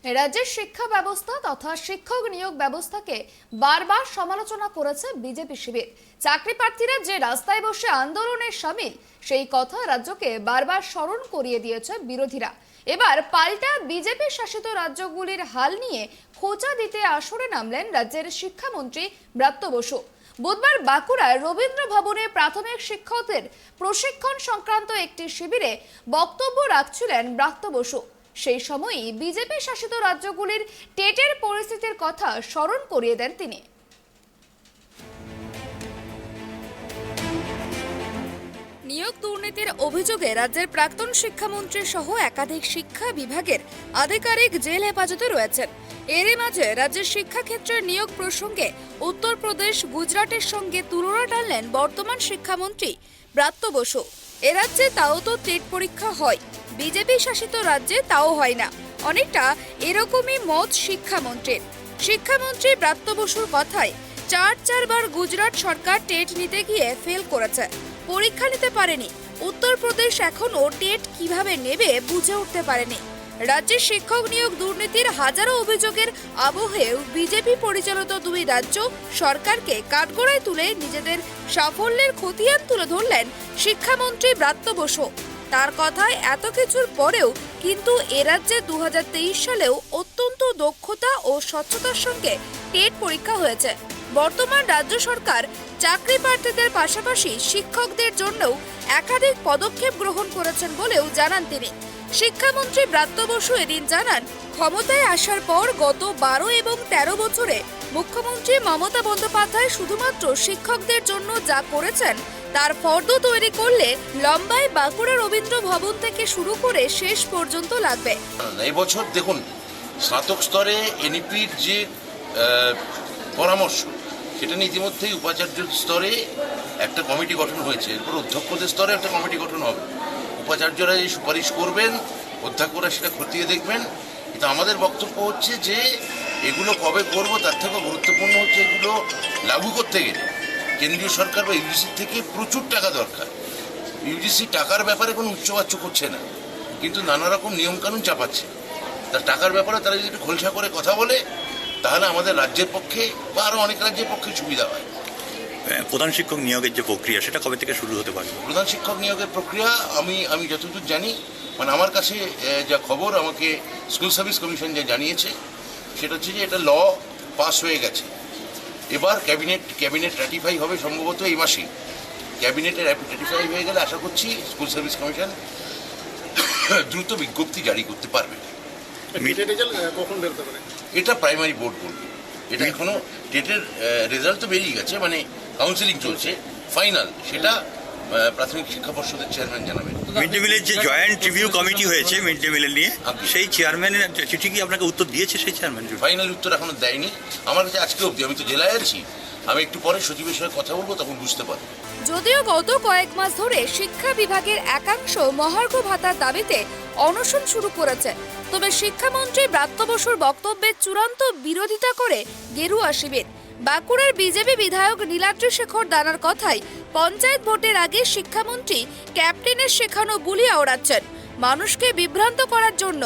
রাজ্যের শিক্ষা ব্যবস্থা তথা শিক্ষক নিয়োগ ব্যবস্থাকে বারবার সমালোচনা করেছে বিজেপি শিবির। চাকরি প্রার্থীরা যে রাস্তায় বসে আন্দোলনে সামিল, সেই কথা রাজ্যকে বারবার স্মরণ করিয়ে দিয়েছে বিরোধীরা। এবার পাল্টা বিজেপি শাসিত রাজ্যগুলির হাল নিয়ে খোঁচা দিতে আসরে নামলেন রাজ্যের শিক্ষামন্ত্রী ব্রাত্য বসু। বুধবার বাঁকুড়ার রবীন্দ্র ভবনে প্রাথমিক শিক্ষকদের প্রশিক্ষণ সংক্রান্ত একটি শিবিরে বক্তব্য রাখছিলেন ব্রাত্য বসু। সেই সময়ই বিজেপি শাসিত রাজ্যগুলির টেটের পরিস্থিতির কথা স্মরণ করিয়ে দেন তিনি। নিয়োগ দুর্নীতির অভিযোগে রাজ্যের প্রাক্তন শিক্ষামন্ত্রী সহ একাধিক শিক্ষা বিভাগের আধিকারিক জেল হেফাজতে রয়েছেন। এরই মাঝে রাজ্যের শিক্ষাক্ষেত্রের নিয়োগ প্রসঙ্গে উত্তরপ্রদেশ, গুজরাটের সঙ্গে তুলনা টানলেন বর্তমান শিক্ষামন্ত্রী ব্রাত্য বসু। এ রাজ্যে তাও তো টেট পরীক্ষা হয়, বিজেপি শাসিত রাজ্যে তাও হয় না। অনেকটা এরকমই মত শিক্ষামন্ত্রীর। শিক্ষামন্ত্রী ব্রাত্য বসুর কথায় চারবার গুজরাট সরকার টেট নিতে গিয়ে ফেল করেছে, পরীক্ষা নিতে পারেনি। উত্তরপ্রদেশ এখনো টেট কিভাবে নেবে বুঝে উঠতে পারেনি। রাজ্যের শিক্ষক নিয়োগ দুর্নীতির হাজারো অভিযোগের আবহেও বিজেপি পরিচালিত দুই রাজ্য সরকারকে কাঠগড়ায় তুলে নিজেদের সাফল্যের খতিয়ান তুলে ধরলেন শিক্ষামন্ত্রী ব্রাত্য বসু। তার কথায় এত কিছুর পরেও কিন্তু এ রাজ্যে 2023 সালেও অত্যন্ত দক্ষতা ও স্বচ্ছতার সঙ্গে টেট পরীক্ষা হয়েছে। বর্তমান রাজ্য সরকার চাকরি প্রার্থীদের পাশাপাশি শিক্ষকদের জন্যও একাধিক পদক্ষেপ গ্রহণ করেছেন বলেও জানান তিনি। শিক্ষামন্ত্রী ব্রাত্য বসু এদিন জানান, ক্ষমতায় আসার পর গত 12 এবং 13 বছরে মুখ্যমন্ত্রী মমতা বন্দ্যোপাধ্যায় শুধুমাত্র শিক্ষকদের জন্য যা করেছেন তার ফর্দ তৈরি করলে লম্বায় বাঁকুড়া রবীন্দ্র ভবন থেকে শুরু করে শেষ পর্যন্ত লাগবে। এই বছর দেখুন, স্নাতক স্তরে এনইপির যে পরামর্শ, সেটা নিয়ে ইতিমধ্যেই উপাচার্য স্তরে একটা কমিটি গঠন হয়েছে। এরপর অধ্যক্ষদের স্তরে একটা কমিটি গঠন হবে। উপাচার্যরা যে সুপারিশ করবেন, অধ্যক্ষরা সেটা খতিয়ে দেখবেন। কিন্তু আমাদের বক্তব্য হচ্ছে যে এগুলো কবে করব তার থেকে গুরুত্বপূর্ণ হচ্ছে এগুলো লাগু করতে গেলে কেন্দ্রীয় সরকার বা ইউজিসির থেকে প্রচুর টাকা দরকার। ইউজিসি টাকার ব্যাপারে কোনো উচ্চবাচ্য করছে না, কিন্তু নানা রকম নিয়মকানুন চাপাচ্ছে। তার টাকার ব্যাপারে তারা যদি একটু খোলসা করে কথা বলে, তাহলে আমাদের রাজ্যের পক্ষে বা আরও অনেক রাজ্যের পক্ষে সুবিধা হয়। প্রধান শিক্ষক নিয়োগের যে প্রক্রিয়া, সেটা কবে থেকে শুরু হতে পারে? প্রধান শিক্ষক নিয়োগের প্রক্রিয়া আমি যতদূর জানি, মানে আমার কাছে যা খবর, আমাকে স্কুল সার্ভিস কমিশন যা জানিয়েছে, সেটা হচ্ছে যে এটা ল পাস হয়ে গেছে। এবার ক্যাবিনেট র্যাটিফাই হবে সম্ভবত এই মাসেই। ক্যাবিনেটে র্যাটিফাই হয়ে গেলে আশা করছি স্কুল সার্ভিস কমিশন দ্রুত বিজ্ঞপ্তি জারি করতে পারবে। এটা প্রাইমারি বোর্ড বলবে। এটা এখনো টেটের রেজাল্ট তো বেরিয়ে গেছে, মানে কাউন্সিলিং চলছে, ফাইনাল সেটা প্রাথমিক শিক্ষা পর্ষদের চেয়ারম্যান জানাবেন। মিড ডে মিলের যে জয়েন্ট রিভিউ কমিটি হয়েছে মিড ডে মিলের নিয়ে, সেই চেয়ারম্যানের চিঠি কি আপনাকে উত্তর দিয়েছে? সেই চেয়ারম্যান ফাইনাল উত্তর এখনো দেয়নি আমার কাছে আজকে অবধি। আমি তো জেলায় আছি, আমি একটু পরে সচিবের সঙ্গে কথা বলবো, তখন বুঝতে পারবো। যদিও গত কয়েক মাস ধরে শিক্ষা বিভাগের একাংশ মহার্ঘ ভাতার দাবিতে অনশন শুরু করেছে, তবে শিক্ষামন্ত্রী ব্রাত্য বসুর বক্তব্যের চূড়ান্ত বিরোধিতা করে গেরুয়া শিবির। বাঁকুড়ার বিজেপি বিধায়ক নীলাদ্রি শেখর দানার কথায় পঞ্চায়েত ভোটের আগে শিক্ষামন্ত্রী ক্যাপ্টেনের শেখানো বুলি আওড়াচ্ছেন মানুষকে বিভ্রান্ত করার জন্য।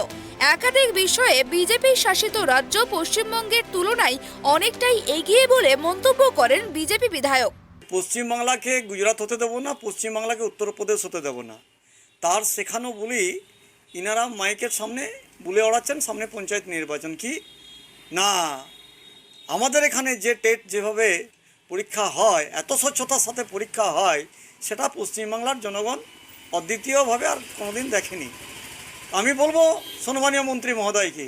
একাধিক বিষয়ে বিজেপি শাসিত রাজ্য পশ্চিমবঙ্গের তুলনায় অনেকটাই এগিয়ে বলে মন্তব্য করেন বিজেপি বিধায়ক। পশ্চিমবাংলাকে গুজরাট হতে দেবো না, পশ্চিমবাংলাকে উত্তরপ্রদেশ হতে দেবো না, তার শেখানো বলি ইনারা মাইকের সামনে বলে ওড়াচ্ছেন সামনে পঞ্চায়েত নির্বাচন। কি না, আমাদের এখানে যে টেট যেভাবে পরীক্ষা হয়, এত স্বচ্ছতার সাথে পরীক্ষা হয়, সেটা পশ্চিমবাংলার জনগণ অদ্বিতীয়ভাবে আর কোনোদিন দেখেনি। আমি বলবো সম্মানীয় মন্ত্রী মহোদয়কে,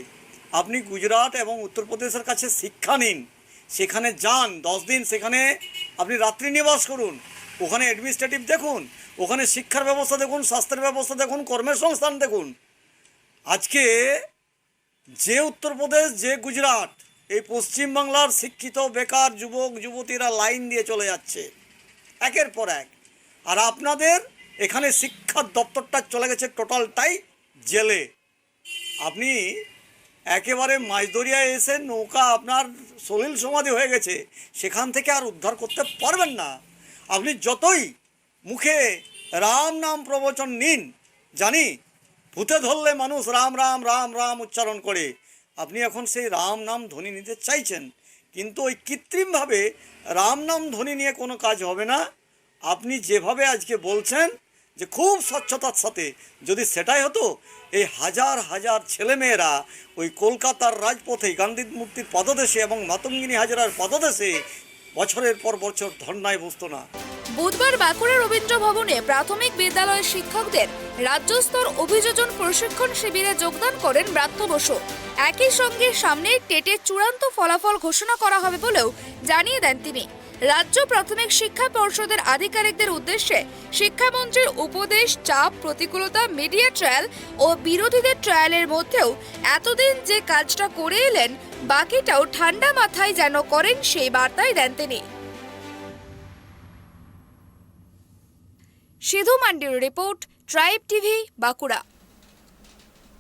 আপনি গুজরাট এবং উত্তরপ্রদেশের কাছে শিক্ষা নিন, সেখানে যান 10 দিন, সেখানে আপনি রাত্রি নিবাস করুন, ওখানে অ্যাডমিনিস্ট্রেটিভ দেখুন, ওখানে শিক্ষার ব্যবস্থা দেখুন, স্বাস্থ্যের ব্যবস্থা দেখুন, কর্মের সংস্থান দেখুন। আজকে যে উত্তরপ্রদেশ, যে গুজরাট, এই পশ্চিমবাংলার শিক্ষিত বেকার যুবক যুবতীরা লাইন দিয়ে চলে যাচ্ছে একের পর এক, আর আপনাদের এখানে শিক্ষার দপ্তরটা চলে গেছে টোটালটাই জেলে। আপনি একেবারে মাঝদরিয়ায় এসে নৌকা আপনার সলিল সমাধি হয়ে গেছে, সেখান থেকে আর উদ্ধার করতে পারবেন না। আপনি যতই মুখে রাম নাম প্রবচন নিন, জানি ভূতে ধরলে মানুষ রাম রাম রাম রাম উচ্চারণ করে, আপনি এখন সেই রাম নাম ধ্বনি নিতে চাইছেন, কিন্তু ওই কৃত্রিমভাবে রাম নাম ধ্বনি নিয়ে কোনো কাজ হবে না। আপনি যেভাবে আজকে বলছেন যে খুব স্বচ্ছতার সাথে, যদি সেটাই হতো, এই হাজার হাজার ছেলেমেয়েরা ওই কলকাতার রাজপথে গান্ধী মূর্তির পদদেশে এবং মাতঙ্গিনী হাজরার পদদেশে বছরের পর বছর ধর্নায় বসতো না। বুধবার বাঁকুড়া রবীন্দ্র ভবনে প্রাথমিক বিদ্যালয়ের শিক্ষকদের রাজ্যস্তর অভিযোজন প্রশিক্ষণ শিবিরে যোগদান করেন ব্রাত্য বসু। একই সঙ্গে সামনে টেটের চূড়ান্ত ফলাফল ঘোষণা করা হবে বলেও জানিয়ে দেন তিনি। রাজ্য প্রাথমিক শিক্ষা পর্ষদের আধিকারিকদের উদ্দেশ্যে শিক্ষামন্ত্রীর উপদেশ, চাপ, প্রতিকূলতা, মিডিয়া ট্রায়াল ও বিরোধীদের ট্রায়ালের মধ্যেও এতদিন যে কাজটা করে এলেন বাকিটাও ঠান্ডা মাথায় যেন করেন, সেই বার্তাই দেন তিনি। সিধু মান্ডির রিপোর্ট, ট্রাইব টিভি, বাঁকুড়া।